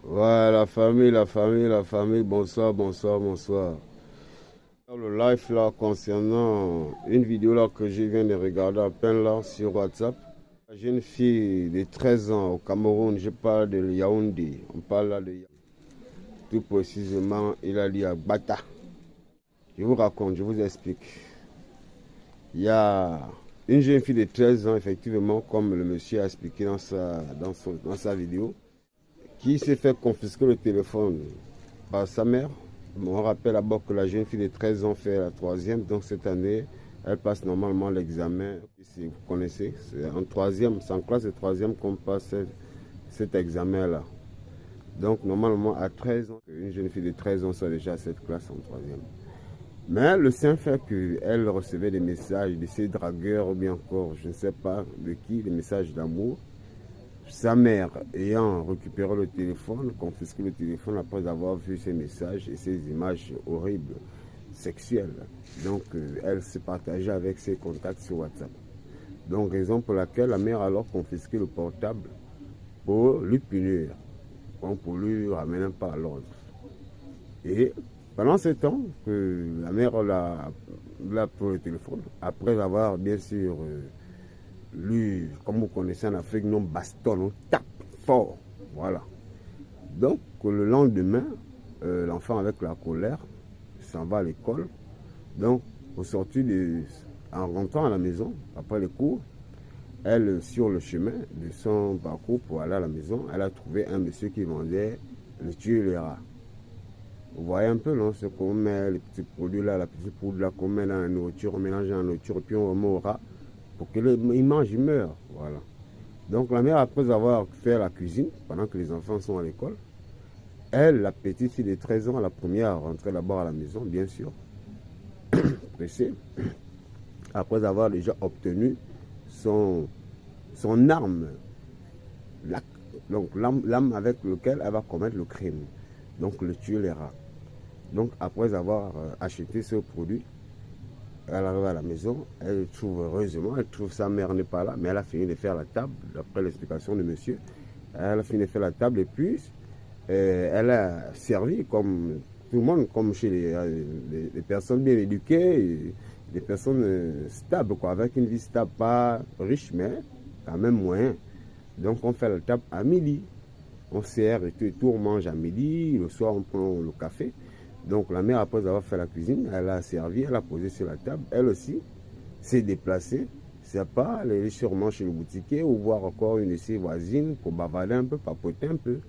Ouais, la famille, bonsoir, bonsoir, bonsoir. Le live là concernant une vidéo là que je viens de regarder à peine là sur WhatsApp. La jeune fille de 13 ans au Cameroun, je parle de Yaoundé. On parle là de Yaoundé. Tout précisément, il a dit à Bata. Je vous raconte, je vous explique. Il y a une jeune fille de 13 ans, effectivement, comme le monsieur a expliqué dans sa vidéo, qui s'est fait confisquer le téléphone par sa mère. On rappelle d'abord que la jeune fille de 13 ans fait la troisième, donc cette année, elle passe normalement l'examen. Si vous connaissez, c'est en troisième, c'est en classe de troisième qu'on passe cet examen-là. Donc normalement, à 13 ans, une jeune fille de 13 ans soit déjà à cette classe en troisième. Mais le simple fait qu'elle recevait des messages de ses dragueurs ou bien encore, je ne sais pas de qui, des messages d'amour. Sa mère ayant récupéré le téléphone, confisqué le téléphone après avoir vu ces messages et ces images horribles, sexuelles. Donc elle s'est partagée avec ses contacts sur WhatsApp. Donc raison pour laquelle la mère a alors confisqué le portable pour lui punir, pour lui ramener par l'ordre. Et pendant ce temps que la mère l'a pris le téléphone, après avoir bien sûr lui, comme vous connaissez en Afrique, non baston, on tape fort. Voilà. Donc, le lendemain, l'enfant avec la colère s'en va à l'école. Donc, en rentrant à la maison, après les cours, elle, sur le chemin de son parcours pour aller à la maison, elle a trouvé un monsieur qui vendait le tuer les rats. Vous voyez un peu, non, ce qu'on met, les petits produits là, la petite poudre là qu'on met dans la nourriture, on mélange dans la nourriture, puis on remet au rat pour qu'il mange, il meurt. Voilà. Donc la mère, après avoir fait la cuisine, pendant que les enfants sont à l'école, elle, la petite fille de 13 ans, la première rentrer d'abord à la maison, bien sûr, pressée, après avoir déjà obtenu son arme, donc l'arme avec laquelle elle va commettre le crime, donc le tuer les rats. Donc après avoir acheté ce produit, elle arrive à la maison, elle trouve heureusement, elle trouve sa mère n'est pas là, mais elle a fini de faire la table, d'après l'explication de monsieur. Elle a fini de faire la table et puis elle a servi comme tout le monde, comme chez les personnes bien éduquées, des personnes stables, quoi, avec une vie stable, pas riche, mais quand même moyen. Donc on fait la table à midi. On sert et tout, on mange à midi, le soir on prend le café. Donc la mère, après avoir fait la cuisine, elle a servi, elle a posé sur la table. Elle aussi s'est déplacée. C'est pas aller sûrement chez le boutiquier ou voir encore une de ses voisines pour bavarder un peu, papoter un peu.